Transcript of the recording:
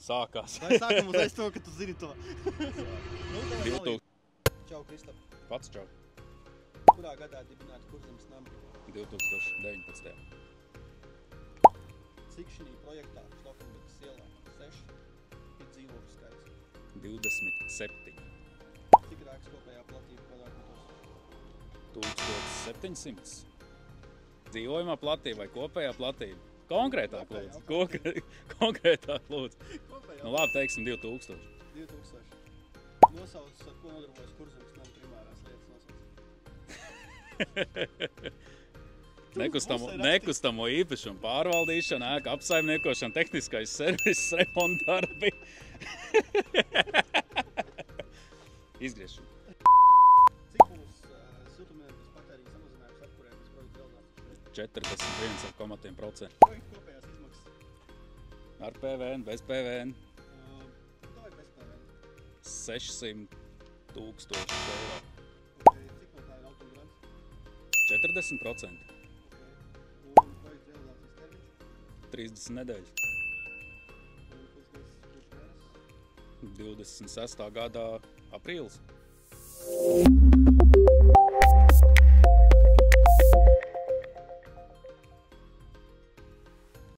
Sākās. Vai sākam uzreiz to, ka tu zini to? 2000. Čau, Kristap. Pats čau. Kurā gadā dibināti Kurzemes nami? 2019. Cik šī projektā Šlofenbekas ielā? 6 ir dzīvokļu skaits. 27. Cik rēks kopējā platība kvadrātmetros? 1700. Dzīvojumā platība vai kopējā platība? Konkrētāk lūdzu. Konkrētāk lūdzu. Nu labi, teiksim 2000. 2000. Nosauc, ar ko nodarbojas Kurzemes nama primārās lietas nosauc. Nekustamo īpašumu pārvaldīšana, ēka apsaimniekošana, tehniskais servis, remonta darbi. Izgriešana. Cik būs siltumenerģijas patēriņa samazinājums apkurētas projekta realizācijas? 41,1%. Projekta kopējās izmaksas? Ar PVN, bez PVN. Vai bez PVN? 600 000 eiro. Cik no tā ir autogrants? 40%. Un projekta realizācijas termiņš? 30 nedēļas. Un kurš mēnesis? 26. gadā aprīlis.